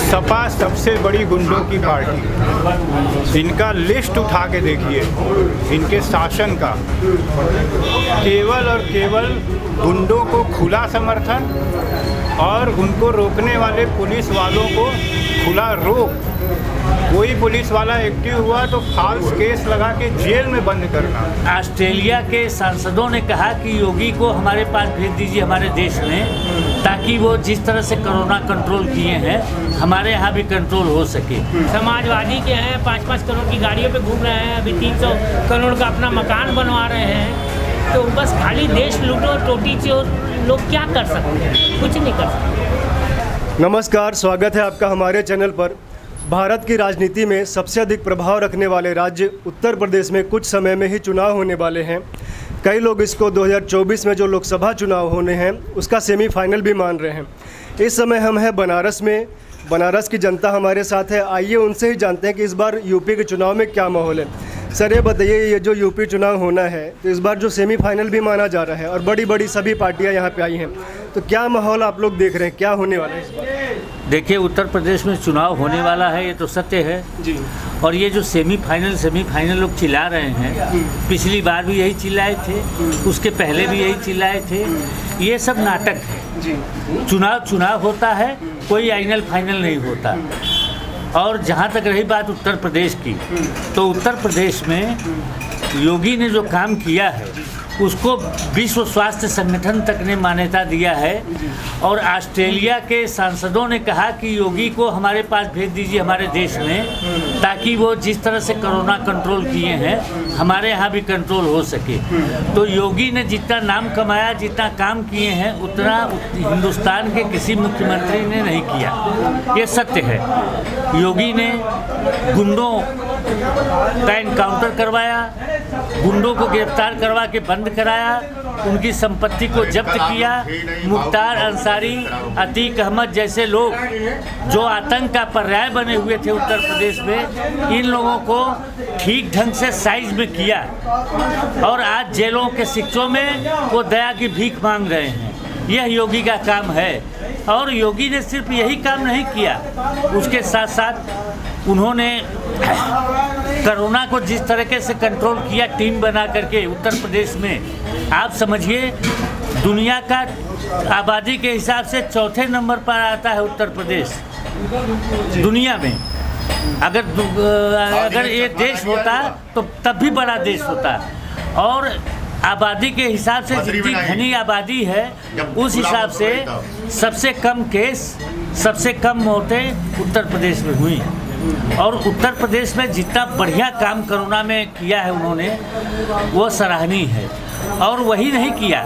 सपा सबसे बड़ी गुंडों की पार्टी। इनका लिस्ट उठा के देखिए, इनके शासन का केवल और केवल गुंडों को खुला समर्थन और उनको रोकने वाले पुलिस वालों को खुला रोक। कोई पुलिस वाला एक्टिव हुआ तो फाल्स केस लगा के जेल में बंद करना। ऑस्ट्रेलिया के सांसदों ने कहा कि योगी को हमारे पास भेज दीजिए हमारे देश में, ताकि वो जिस तरह से कोरोना कंट्रोल किए हैं हमारे यहाँ भी कंट्रोल हो सके। समाजवादी के हैं 5-5 करोड़ की गाड़ियों पे घूम रहे हैं, अभी 300 करोड़ का अपना मकान बनवा रहे हैं। तो बस खाली देश लूटो टोटी चोर, लोग क्या कर सकते हैं? कुछ नहीं कर सकते। नमस्कार, स्वागत है आपका हमारे चैनल पर। भारत की राजनीति में सबसे अधिक प्रभाव रखने वाले राज्य उत्तर प्रदेश में कुछ समय में ही चुनाव होने वाले हैं। कई लोग इसको 2024 में जो लोकसभा चुनाव होने हैं उसका सेमीफाइनल भी मान रहे हैं। इस समय हम हैं बनारस में। बनारस की जनता हमारे साथ है, आइए उनसे ही जानते हैं कि इस बार यूपी के चुनाव में क्या माहौल है। सर ये बताइए, ये जो यूपी चुनाव होना है तो इस बार जो सेमीफाइनल भी माना जा रहा है और बड़ी बड़ी सभी पार्टियां यहाँ पे आई हैं, तो क्या माहौल आप लोग देख रहे हैं, क्या होने वाला है इस बार? देखिए, उत्तर प्रदेश में चुनाव होने वाला है, ये तो सत्य है जी। और ये जो सेमीफाइनल लोग चिल्ला रहे हैं, पिछली बार भी यही चिल्लाए थे, उसके पहले भी यही चिल्लाए थे। ये सब नाटक है जी। चुनाव होता है, कोई फाइनल नहीं होता। और जहाँ तक रही बात उत्तर प्रदेश की, तो उत्तर प्रदेश में योगी ने जो काम किया है उसको विश्व स्वास्थ्य संगठन तक ने मान्यता दिया है। और ऑस्ट्रेलिया के सांसदों ने कहा कि योगी को हमारे पास भेज दीजिए हमारे देश में, ताकि वो जिस तरह से कोरोना कंट्रोल किए हैं हमारे यहाँ भी कंट्रोल हो सके। तो योगी ने जितना नाम कमाया, जितना काम किए हैं, उतना हिंदुस्तान के किसी मुख्यमंत्री ने नहीं किया। ये सत्य है। योगी ने गुंडों का एनकाउंटर करवाया, गुंडों को गिरफ्तार करवा के बंद कराया, उनकी संपत्ति को जब्त किया। मुख्तार अंसारी, अतीक अहमद जैसे लोग जो आतंक का पर्याय बने हुए थे उत्तर प्रदेश में, इन लोगों को ठीक ढंग से साइज में किया और आज जेलों के शिक्षों में वो दया की भीख मांग रहे हैं। यह योगी का काम है। और योगी ने सिर्फ यही काम नहीं किया, उसके साथ साथ उन्होंने कोरोना को जिस तरीके से कंट्रोल किया टीम बना करके उत्तर प्रदेश में, आप समझिए दुनिया का आबादी के हिसाब से चौथे नंबर पर आता है उत्तर प्रदेश दुनिया में। अगर ये देश होता तो तब भी बड़ा देश होता। और आबादी के हिसाब से जितनी घनी आबादी है उस हिसाब से सबसे कम केस, सबसे कम मौतें उत्तर प्रदेश में हुई। और उत्तर प्रदेश में जितना बढ़िया काम कोरोना में किया है उन्होंने, वो सराहनीय है। और वही नहीं किया,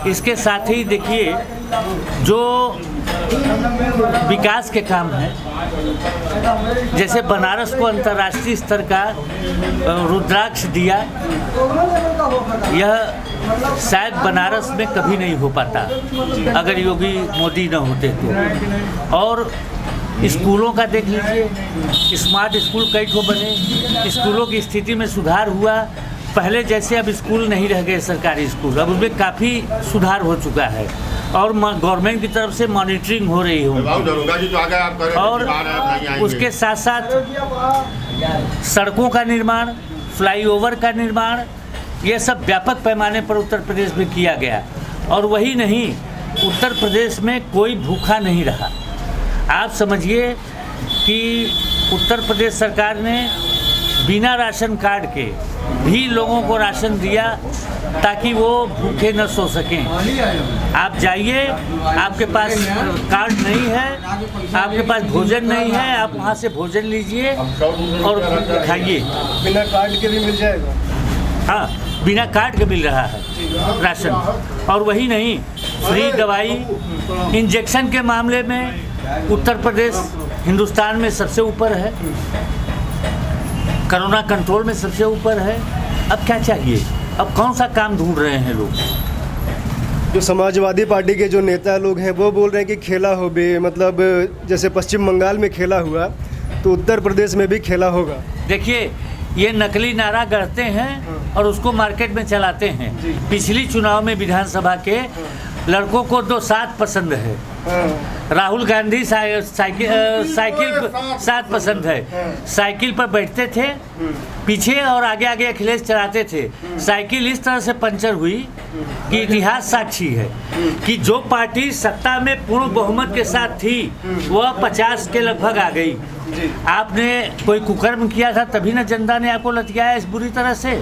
इसके साथ ही देखिए जो विकास के काम हैं, जैसे बनारस को अंतर्राष्ट्रीय स्तर का रुद्राक्ष दिया, यह शायद बनारस में कभी नहीं हो पाता अगर योगी मोदी न होते तो। और स्कूलों का देख लीजिए, स्मार्ट स्कूल कई ठो बने, स्कूलों की स्थिति में सुधार हुआ। पहले जैसे अब स्कूल नहीं रह गए सरकारी स्कूल, अब उसमें काफ़ी सुधार हो चुका है और गवर्नमेंट की तरफ से मॉनिटरिंग हो रही है। और उसके साथ साथ सड़कों का निर्माण, फ्लाईओवर का निर्माण, ये सब व्यापक पैमाने पर उत्तर प्रदेश में किया गया। और वही नहीं, उत्तर प्रदेश में कोई भूखा नहीं रहा। आप समझिए कि उत्तर प्रदेश सरकार ने बिना राशन कार्ड के भी लोगों को राशन दिया ताकि वो भूखे न सो सकें। आप जाइए, आपके पास कार्ड नहीं है, आपके पास भोजन नहीं है, आप वहाँ से भोजन लीजिए और खाइए। बिना कार्ड के भी मिल जाएगा? हाँ, बिना कार्ड के मिल रहा है राशन। और वही नहीं, फ्री दवाई, इंजेक्शन के मामले में उत्तर प्रदेश हिंदुस्तान में सबसे ऊपर है, कोरोना कंट्रोल में सबसे ऊपर है। अब क्या चाहिए? अब कौन सा काम ढूंढ रहे हैं लोग? जो समाजवादी पार्टी के जो नेता लोग हैं वो बोल रहे हैं कि खेला हो बे, मतलब जैसे पश्चिम बंगाल में खेला हुआ तो उत्तर प्रदेश में भी खेला होगा। देखिए, ये नकली नारा गढ़ते हैं और उसको मार्केट में चलाते हैं। पिछली चुनाव में विधानसभा के लड़कों को 2 7 पसंद है, राहुल गांधी साइकिल 7% है, साइकिल पर बैठते थे पीछे और आगे आगे अखिलेश चलाते थे। साइकिल इस तरह से पंचर हुई कि इतिहास साक्षी है कि जो पार्टी सत्ता में पूर्ण बहुमत के साथ थी वह 50 के लगभग आ गई। आपने कोई कुकर्म किया था तभी ना जनता ने आपको लटकाया इस बुरी तरह से।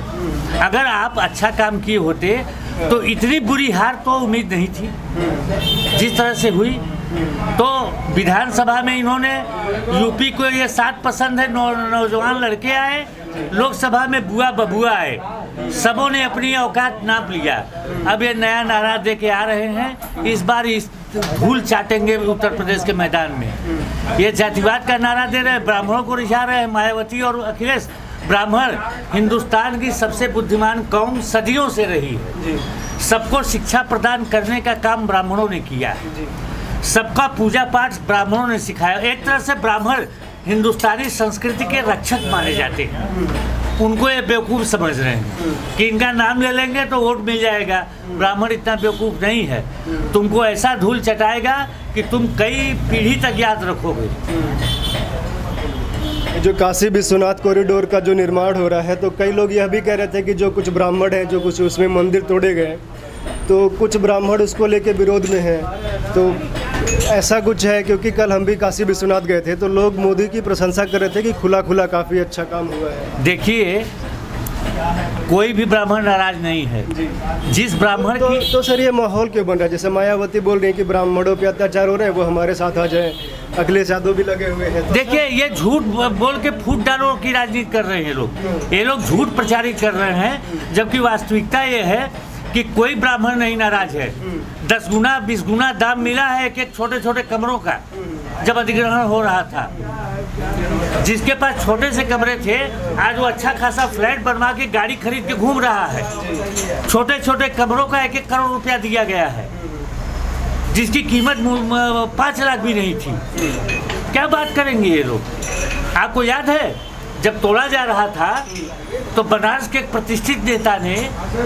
अगर आप अच्छा काम किए होते तो इतनी बुरी हार तो उम्मीद नहीं थी जिस तरह से हुई। तो विधानसभा में इन्होंने यूपी को ये 7% है, नौजवान लड़के आए, लोकसभा में बुआ बबुआ आए, सबों ने अपनी औकात नाप लिया। अब ये नया नारा दे के आ रहे हैं, इस बार इस धूल चाटेंगे उत्तर प्रदेश के मैदान में। ये जातिवाद का नारा दे रहे हैं, ब्राह्मणों को रिझा रहे हैं मायावती और अखिलेश। ब्राह्मण हिंदुस्तान की सबसे बुद्धिमान कौम सदियों से रही है। सबको शिक्षा प्रदान करने का काम ब्राह्मणों ने किया है, सबका पूजा पाठ ब्राह्मणों ने सिखाया। एक तरह से ब्राह्मण हिंदुस्तानी संस्कृति के रक्षक माने जाते हैं। उनको ये बेवकूफ़ समझ रहे हैं कि इनका नाम ले लेंगे तो वोट मिल जाएगा। ब्राह्मण इतना बेवकूफ़ नहीं है, तुमको ऐसा धूल चटाएगा कि तुम कई पीढ़ी तक याद रखोगे। जो काशी विश्वनाथ कॉरिडोर का जो निर्माण हो रहा है, तो कई लोग यह भी कह रहे थे कि जो कुछ ब्राह्मण हैं, जो कुछ उसमें मंदिर तोड़े गए, तो कुछ ब्राह्मण उसको लेके विरोध में हैं। तो ऐसा कुछ है, क्योंकि कल हम भी काशी विश्वनाथ गए थे तो लोग मोदी की प्रशंसा कर रहे थे कि खुला खुला काफ़ी अच्छा काम हुआ है। देखिए, कोई भी ब्राह्मण नाराज नहीं है। जिस ब्राह्मण की तो सर ये माहौल क्यों बन रहा है? जैसे मायावती बोल रही है कि ब्राह्मणों पे अत्याचार हो रहे हैं, वो हमारे साथ आ जाए, अखिलेश यादव भी लगे हुए हैं। तो देखिए, ये झूठ बोल के फूट डालो की राजनीति कर रहे हैं लोग। ये लोग झूठ प्रचारित कर रहे हैं, जबकि वास्तविकता ये है कि कोई ब्राह्मण नहीं नाराज है। 10 गुना 20 गुना दाम मिला है एक छोटे छोटे कमरों का जब अधिग्रहण हो रहा था। जिसके पास छोटे से कमरे थे आज वो अच्छा खासा फ्लैट बनवा के गाड़ी खरीद के घूम रहा है। छोटे छोटे कमरों का 1-1 करोड़ रुपया दिया गया है, जिसकी कीमत 5 लाख भी नहीं थी। क्या बात करेंगे ये लोग? आपको याद है जब तोड़ा जा रहा था तो बनारस के एक प्रतिष्ठित नेता ने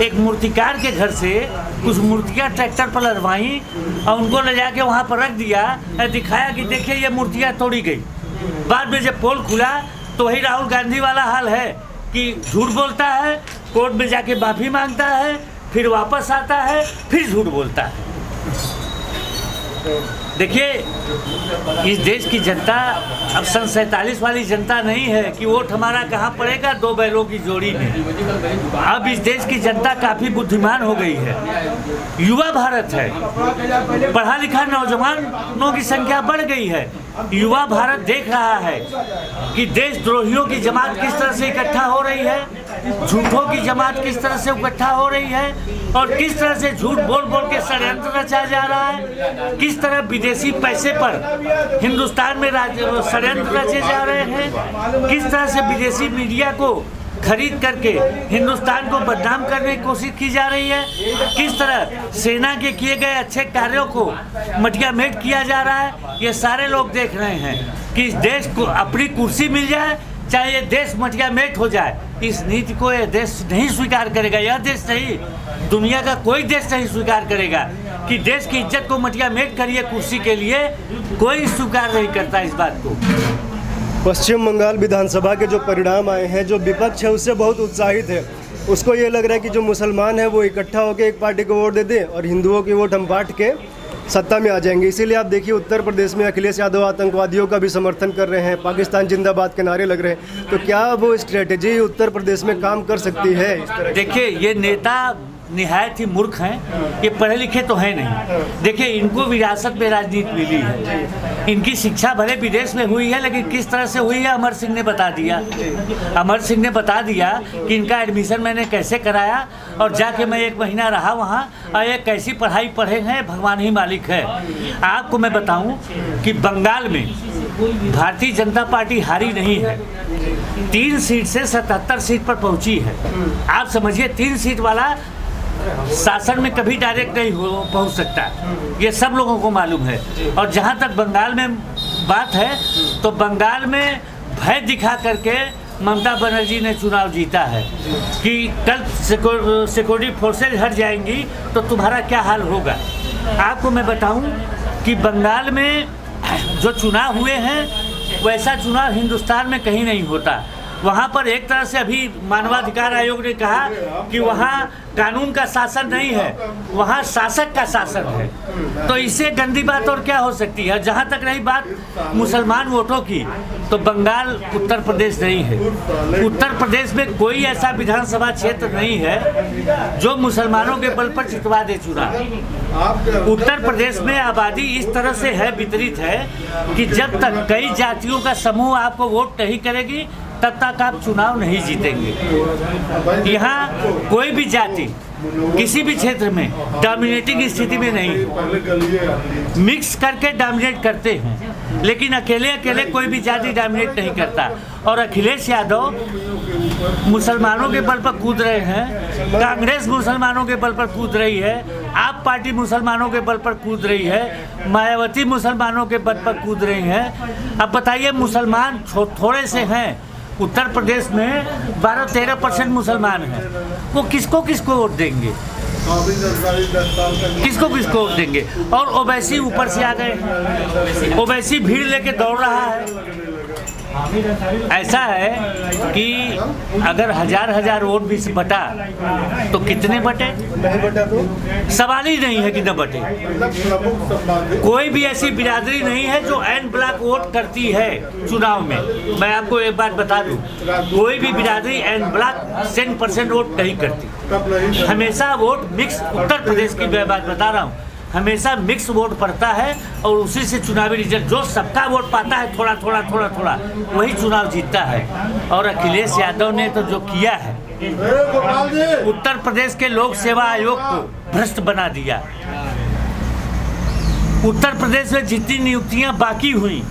एक मूर्तिकार के घर से कुछ मूर्तियाँ ट्रैक्टर पर लदवाई और उनको ले जाके वहाँ पर रख दिया, दिखाया कि देखिए ये मूर्तियाँ तोड़ी गई। बाद में जब पोल खुला तो वही राहुल गांधी वाला हाल है कि झूठ बोलता है, कोर्ट में जाके माफ़ी मांगता है, फिर वापस आता है, फिर झूठ बोलता है। देखिए, इस देश की जनता अब सन 47 वाली जनता नहीं है कि वोट हमारा कहाँ पड़ेगा 2 बैलों की जोड़ी में। अब इस देश की जनता काफ़ी बुद्धिमान हो गई है, युवा भारत है, पढ़ा लिखा नौजवानों की संख्या बढ़ गई है। युवा भारत देख रहा है कि देशद्रोहियों की जमात किस तरह से इकट्ठा हो रही है, झूठों की जमात किस तरह से इकट्ठा हो रही है और किस तरह से झूठ बोल बोल के षड्यंत्र रचा जा रहा है, किस तरह विदेशी पैसे पर हिंदुस्तान में षड्यंत्र रचे जा रहे हैं, किस तरह से विदेशी मीडिया को खरीद करके हिंदुस्तान को बदनाम करने की कोशिश की जा रही है, किस तरह सेना के किए गए अच्छे कार्यों को मटियामेट किया जा रहा है। ये सारे लोग देख रहे हैं कि इस देश को अपनी कुर्सी मिल जाए चाहे ये देश मटियामेट हो जाए, इस नीति को ये देश नहीं स्वीकार करेगा। यह देश नहीं, दुनिया का कोई देश नहीं स्वीकार करेगा कि देश की इज्जत को मटियामेट करिए कुर्सी के लिए। कोई स्वीकार नहीं करता इस बात को। पश्चिम बंगाल विधानसभा के जो परिणाम आए हैं, जो विपक्ष है उससे बहुत उत्साहित है। उसको ये लग रहा है कि जो मुसलमान है वो इकट्ठा होकर एक पार्टी को वोट दे दें और हिंदुओं की वोट हम बांट के सत्ता में आ जाएंगे। इसीलिए आप देखिए उत्तर प्रदेश में अखिलेश यादव आतंकवादियों का भी समर्थन कर रहे हैं, पाकिस्तान जिंदाबाद के नारे लग रहे हैं। तो क्या वो स्ट्रेटेजी उत्तर प्रदेश में काम कर सकती है इस तरह? देखिए, ये नेता निहायत ही मूर्ख हैं, ये पढ़े लिखे तो हैं नहीं। देखिए, इनको विरासत में राजनीति मिली है, इनकी शिक्षा भले विदेश में हुई है लेकिन किस तरह से हुई है अमर सिंह ने बता दिया। अमर सिंह ने बता दिया कि इनका एडमिशन मैंने कैसे कराया और जाके मैं 1 महीना रहा वहाँ और ये कैसी पढ़ाई पढ़े हैं भगवान ही मालिक है। आपको मैं बताऊं कि बंगाल में भारतीय जनता पार्टी हारी नहीं है, 3 सीट से 77 सीट पर पहुंची है। आप समझिए 3 सीट वाला शासन में कभी डायरेक्ट नहीं पहुंच सकता, ये सब लोगों को मालूम है। और जहां तक बंगाल में बात है तो बंगाल में भय दिखा करके ममता बनर्जी ने चुनाव जीता है कि कल सिक्योरिटी फोर्सेज हट जाएंगी तो तुम्हारा क्या हाल होगा। आपको मैं बताऊं कि बंगाल में जो चुनाव हुए हैं वैसा चुनाव हिंदुस्तान में कहीं नहीं होता। वहाँ पर एक तरह से अभी मानवाधिकार आयोग ने कहा कि वहाँ कानून का शासन नहीं है, वहाँ शासक का शासन है। तो इससे गंदी बात और क्या हो सकती है। जहाँ तक रही बात मुसलमान वोटों की, तो बंगाल उत्तर प्रदेश नहीं है। उत्तर प्रदेश में कोई ऐसा विधानसभा क्षेत्र नहीं है जो मुसलमानों के बल पर जितवा दे चुनाव। उत्तर प्रदेश में आबादी इस तरह से है, वितरित है कि जब तक कई जातियों का समूह आपको वोट नहीं करेगी तब तक आप चुनाव नहीं जीतेंगे। यहाँ कोई भी जाति किसी भी क्षेत्र में डोमिनेटिंग स्थिति में नहीं, मिक्स करके डोमिनेट करते हैं, लेकिन अकेले अकेले कोई भी जाति डोमिनेट नहीं करता। और अखिलेश यादव मुसलमानों के बल पर कूद रहे हैं, कांग्रेस मुसलमानों के बल पर कूद रही है, आप पार्टी मुसलमानों के बल पर कूद रही है, मायावती मुसलमानों के बल पर कूद रही है। अब बताइए, मुसलमान थोड़े से हैं, उत्तर प्रदेश में 12-13% मुसलमान हैं, वो किसको किसको वोट देंगे, किसको किसको वोट देंगे। और ओवैसी ऊपर से आ गए, ओवैसी भीड़ लेके दौड़ रहा है। ऐसा है कि अगर हजार वोट भी बटा तो कितने बटे, नहीं बटा तो सवाल ही नहीं है कि न बटे। कोई भी ऐसी बिरादरी नहीं है जो एन ब्लॉक वोट करती है चुनाव में। मैं आपको एक बात बता दूं, कोई भी बिरादरी एन ब्लॉक 100% वोट नहीं करती। हमेशा वोट मिक्स, उत्तर प्रदेश की मैं बात बता रहा हूँ, हमेशा मिक्स वोट पड़ता है और उसी से चुनावी रिजल्ट, जो सबका वोट पाता है थोड़ा थोड़ा थोड़ा थोड़ा, वही चुनाव जीतता है। और अखिलेश यादव ने तो जो किया है, उत्तर प्रदेश के लोक सेवा आयोग को भ्रष्ट बना दिया। उत्तर प्रदेश में जितनी नियुक्तियां बाकी हुई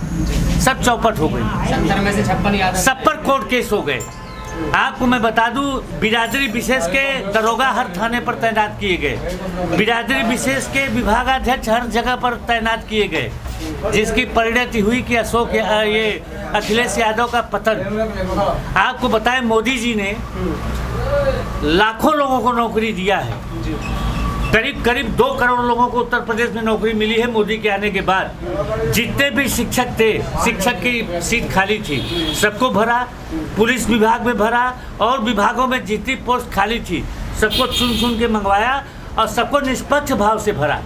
सब चौपट हो गई, 70 में से 56 सब पर कोर्ट केस हो गए। आपको मैं बता दूं, बिरादरी विशेष के दरोगा हर थाने पर तैनात किए गए, बिरादरी विशेष के विभागाध्यक्ष हर जगह पर तैनात किए गए, जिसकी परिणति हुई कि ये अखिलेश यादव का पतन। आपको बताएं, मोदी जी ने लाखों लोगों को नौकरी दिया है, करीब 2 करोड़ लोगों को उत्तर प्रदेश में नौकरी मिली है मोदी के आने के बाद। जितने भी शिक्षक थे, शिक्षक की सीट खाली थी, सबको भरा, पुलिस विभाग में भरा, और विभागों में जितनी पोस्ट खाली थी सबको चुन के मंगवाया और सबको निष्पक्ष भाव से भरा।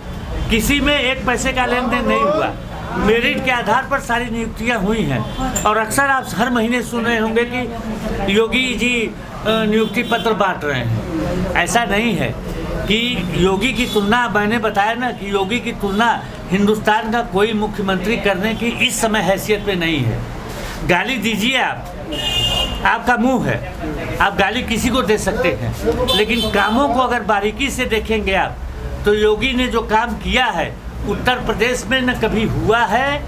किसी में 1 पैसे का लेन देन नहीं हुआ, मेरिट के आधार पर सारी नियुक्तियां हुई हैं। और अक्सर आप हर महीने सुन रहे होंगे कि योगी जी नियुक्ति पत्र बांट रहे हैं। ऐसा नहीं है कि योगी की तुलना, मैंने बताया ना कि योगी की तुलना हिंदुस्तान का कोई मुख्यमंत्री करने की इस समय हैसियत में नहीं है। गाली दीजिए आप, आपका मुंह है, आप गाली किसी को दे सकते हैं, लेकिन कामों को अगर बारीकी से देखेंगे आप, तो योगी ने जो काम किया है उत्तर प्रदेश में न कभी हुआ है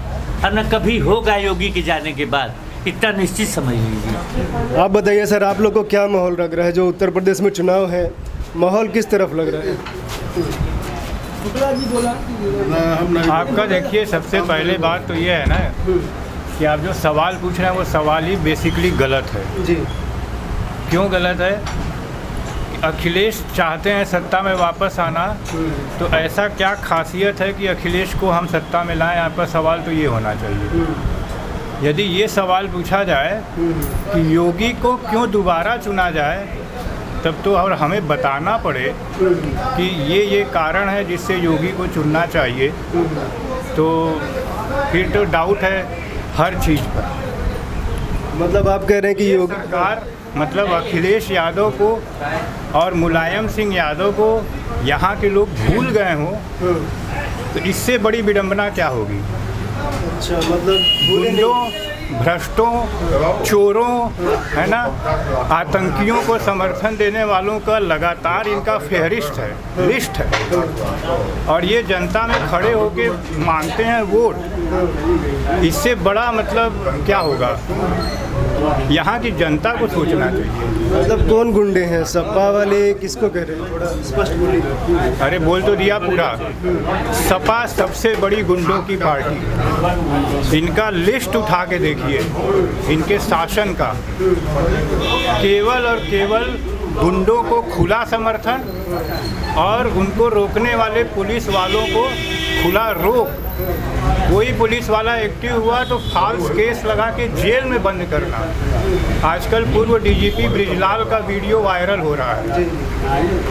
और न कभी होगा योगी के जाने के बाद, इतना निश्चित समझ लीजिए। आप बताइए सर, आप लोग को क्या माहौल लग रहा है, जो उत्तर प्रदेश में चुनाव है, माहौल किस तरफ लग रहा है? आपका देखिए, सबसे पहले बात तो ये है ना कि आप जो सवाल पूछ रहे हैं वो सवाल ही बेसिकली गलत है जी। क्यों गलत है? अखिलेश चाहते हैं सत्ता में वापस आना, तो ऐसा क्या खासियत है कि अखिलेश को हम सत्ता में लाएं? आपका सवाल तो ये होना चाहिए। यदि ये सवाल पूछा जाए कि योगी को क्यों दोबारा चुना जाए, तब तो और हमें बताना पड़े कि ये कारण है जिससे योगी को चुनना चाहिए, तो फिर तो डाउट है हर चीज़ पर। मतलब आप कह रहे हैं कि योगी सरकार, मतलब अखिलेश यादव को और मुलायम सिंह यादव को यहाँ के लोग भूल गए हों, तो इससे बड़ी विडंबना क्या होगी? अच्छा, मतलब गुंडों, भ्रष्टों, चोरों, है ना, आतंकियों को समर्थन देने वालों का लगातार इनका फेहरिस्त है, लिस्ट है, और ये जनता में खड़े होके मांगते हैं वोट। इससे बड़ा मतलब क्या होगा? यहाँ की जनता को सोचना चाहिए। मतलब कौन गुंडे हैं, सपा वाले किसको कह रहे हैं, थोड़ा स्पष्ट बोलिए। अरे बोल तो दिया पूरा। सपा सबसे बड़ी गुंडों की पार्टी, इनका लिस्ट उठा के देखिए, इनके शासन का केवल और केवल गुंडों को खुला समर्थन और उनको रोकने वाले पुलिस वालों को खुला रोक, कोई पुलिस वाला एक्टिव हुआ तो फॉल्स केस लगा के जेल में बंद करना। आजकल पूर्व डीजीपी ब्रिजलाल का वीडियो वायरल हो रहा है,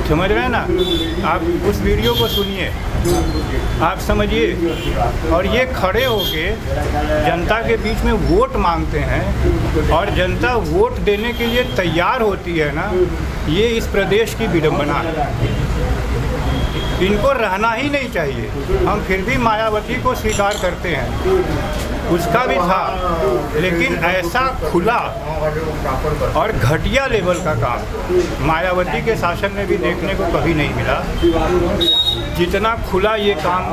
समझ रहे हैं ना आप? उस वीडियो को सुनिए, आप समझिए। और ये खड़े होके जनता के बीच में वोट मांगते हैं और जनता वोट देने के लिए तैयार होती है ना, ये इस प्रदेश की विडंबना है। इनको रहना ही नहीं चाहिए। हम फिर भी मायावती को स्वीकार करते हैं, उसका भी था, लेकिन ऐसा खुला और घटिया लेवल का काम मायावती के शासन में भी देखने को कभी नहीं मिला। जितना खुला ये काम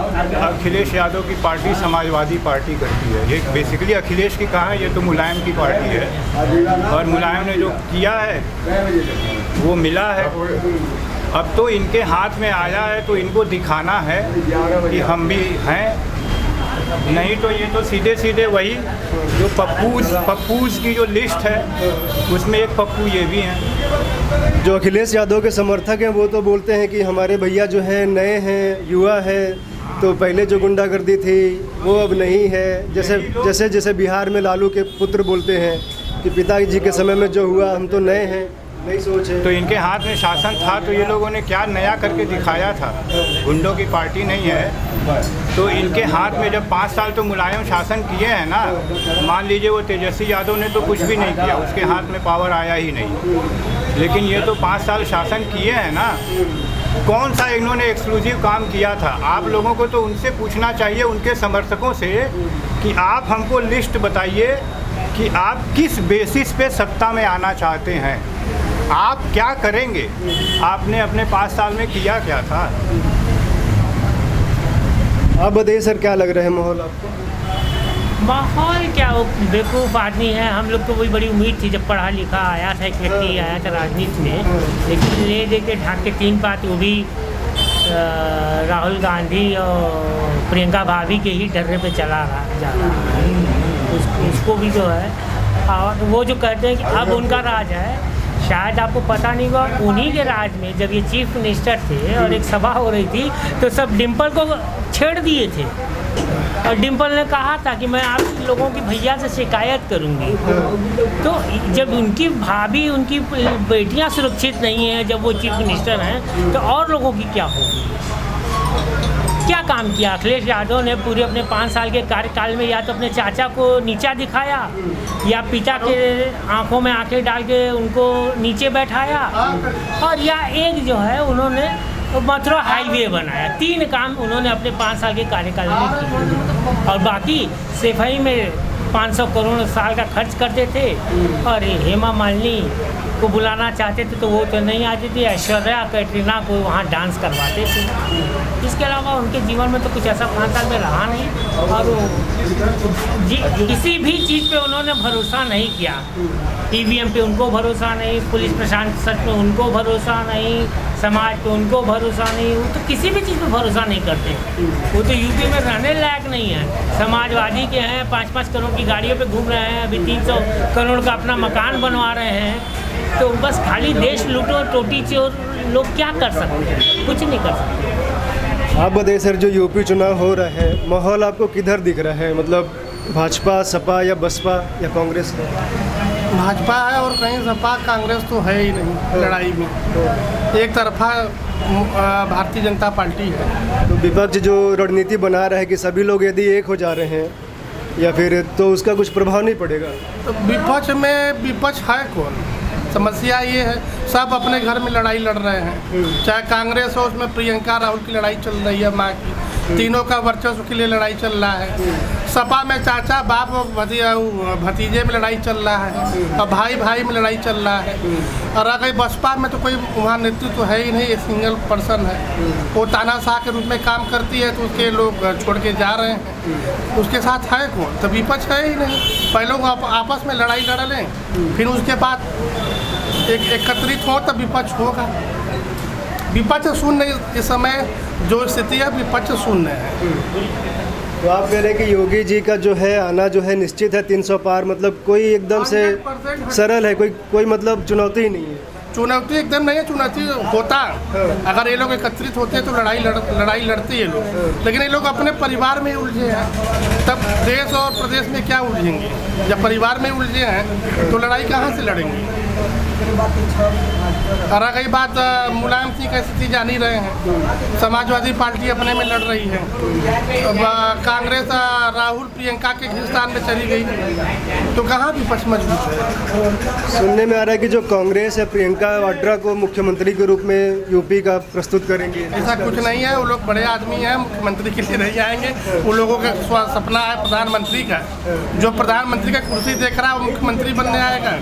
अखिलेश यादव की पार्टी समाजवादी पार्टी करती है। ये बेसिकली अखिलेश की कहा है, ये तो मुलायम की पार्टी है और मुलायम ने जो किया है वो मिला है। अब तो इनके हाथ में आया है तो इनको दिखाना है कि हम भी हैं, नहीं तो ये तो सीधे सीधे वही जो पप्पूज की जो लिस्ट है उसमें एक पप्पू ये भी हैं। जो अखिलेश यादव के समर्थक हैं वो तो बोलते हैं कि हमारे भैया जो हैं नए हैं, युवा हैं, तो पहले जो गुंडागर्दी थी वो अब नहीं है। जैसे बिहार में लालू के पुत्र बोलते हैं कि पिताजी के समय में जो हुआ, हम तो नए हैं, नई सोच है। तो इनके हाथ में शासन था तो ये लोगों ने क्या नया करके दिखाया था? गुंडों की पार्टी नहीं है तो इनके हाथ में जब 5 साल तो मुलायम शासन किए हैं ना, मान लीजिए वो तेजस्वी यादव ने तो कुछ भी नहीं किया, उसके हाथ में पावर आया ही नहीं, लेकिन ये तो 5 साल शासन किए हैं ना। कौन सा इन्होंने एक्सक्लूसिव काम किया था? आप लोगों को तो उनसे पूछना चाहिए, उनके समर्थकों से, कि आप हमको लिस्ट बताइए कि आप किस बेसिस पे सत्ता में आना चाहते हैं, आप क्या करेंगे, आपने अपने 5 साल में किया क्या था? आप बताइए सर, क्या लग रहा है माहौल आपको? माहौल क्या, वो बेवकूफ़ आदमी है। हम लोग को वही बड़ी उम्मीद थी जब पढ़ा लिखा आया था, एक व्यक्ति आया था राजनीति में, लेकिन ले दे के ढाक के 3 बात, वो भी राहुल गांधी और प्रियंका भाभी के ही डर्रे पे जा रहा है। उसको भी जो है, और वो जो कहते हैं कि अब उनका राज है, शायद आपको पता नहीं हुआ, उन्हीं के राज में जब ये चीफ मिनिस्टर थे और एक सभा हो रही थी तो सब डिम्पल को छेड़ दिए थे और डिम्पल ने कहा था कि मैं आप लोगों की भैया से शिकायत करूंगी। तो जब उनकी भाभी, उनकी बेटियां सुरक्षित नहीं हैं, जब वो चीफ मिनिस्टर हैं, तो और लोगों की क्या होगी? क्या काम किया अखिलेश यादव ने पूरे अपने 5 साल के कार्यकाल में? या तो अपने चाचा को नीचा दिखाया, या पिता के आंखों में आंखें डाल के उनको नीचे बैठाया, और या एक जो है उन्होंने मथुरा हाईवे बनाया। 3 काम उन्होंने अपने 5 साल के कार्यकाल में किए, और बाकी सफाई में 500 करोड़ साल का खर्च करते थे, और हेमा मालिनी को बुलाना चाहते थे तो वो तो नहीं आती थी, ऐश्वर्या कैटरीना को वहाँ डांस करवाते थे। इसके अलावा उनके जीवन में तो कुछ ऐसा 5 साल में रहा नहीं, और वो किसी भी चीज़ पे उन्होंने भरोसा नहीं किया। ईवीएम पे उनको भरोसा नहीं, पुलिस प्रशासन पे उनको भरोसा नहीं, समाज पे उनको भरोसा नहीं, वो तो किसी भी चीज़ पे भरोसा नहीं करते। वो तो यूपी में रहने लायक नहीं है। समाजवादी के हैं, 5-5 करोड़ की गाड़ियों पे घूम रहे हैं, अभी 300 करोड़ का अपना मकान बनवा रहे हैं। तो बस खाली देश लूटो, टोटी चोर, लोग क्या कर सकते हैं? कुछ नहीं कर सकते। आप बताइए सर, जो यूपी चुनाव हो रहा है, माहौल आपको किधर दिख रहा है? मतलब भाजपा, सपा या बसपा या कांग्रेस का? भाजपा है और कहीं सपा, कांग्रेस तो है ही नहीं लड़ाई में। एक तरफा भारतीय जनता पार्टी है। तो विपक्ष जो रणनीति बना रहा है कि सभी लोग यदि एक हो जा रहे हैं या फिर, तो उसका कुछ प्रभाव नहीं पड़ेगा? तो विपक्ष है कौन? समस्या ये है, सब अपने घर में लड़ाई लड़ रहे हैं। चाहे कांग्रेस हो, उसमें प्रियंका राहुल की लड़ाई चल रही है, माँ की, तीनों का वर्चस्व के लिए लड़ाई चल रहा है। सपा में चाचा बाप भतीजे में लड़ाई चल रहा है, और भाई भाई में लड़ाई चल रहा है। और अगर बसपा में तो कोई वहाँ नेतृत्व तो है ही नहीं, एक सिंगल पर्सन है, वो तानाशाह के रूप में काम करती है, तो उसके लोग छोड़ के जा रहे हैं। उसके साथ है कौन? तो विपक्ष है ही नहीं। पहले लोग आपस में लड़ाई लड़ लें, फिर उसके बाद एक एकत्रित हो तब विपक्ष होगा। विपक्ष शून्य इस समय जो स्थिति है, विपक्ष शून्य है। तो आप कह रहे हैं कि योगी जी का जो है आना जो है निश्चित है 300 पार, मतलब कोई एकदम से सरल है, कोई मतलब चुनौती ही नहीं है? चुनौती एकदम नहीं है, चुनौती होता। अगर ये लोग एकत्रित होते हैं तो लड़ाई लड़ते ये लोग, लेकिन ये लोग अपने परिवार में ही उलझे हैं, तब देश और प्रदेश में क्या उलझेंगे? जब परिवार में उलझे हैं तो लड़ाई कहाँ से लड़ेंगे? और रही बात मुलायम सिंह की स्थिति जान ही रहे हैं, समाजवादी पार्टी अपने में लड़ रही है, अब कांग्रेस राहुल प्रियंका के हिंदुस्तान में चली गई, तो कहाँ विपक्ष मजबूत है? सुनने में आ रहा है कि जो कांग्रेस है प्रियंका वाड्रा को मुख्यमंत्री के रूप में यूपी का प्रस्तुत करेंगे। ऐसा कुछ नहीं है, वो लोग बड़े आदमी हैं, मुख्यमंत्री के लिए नहीं आएंगे। वो लोगों का सपना है प्रधानमंत्री का, जो प्रधानमंत्री का कुर्सी देख रहा है वो मुख्यमंत्री बनने आएगा।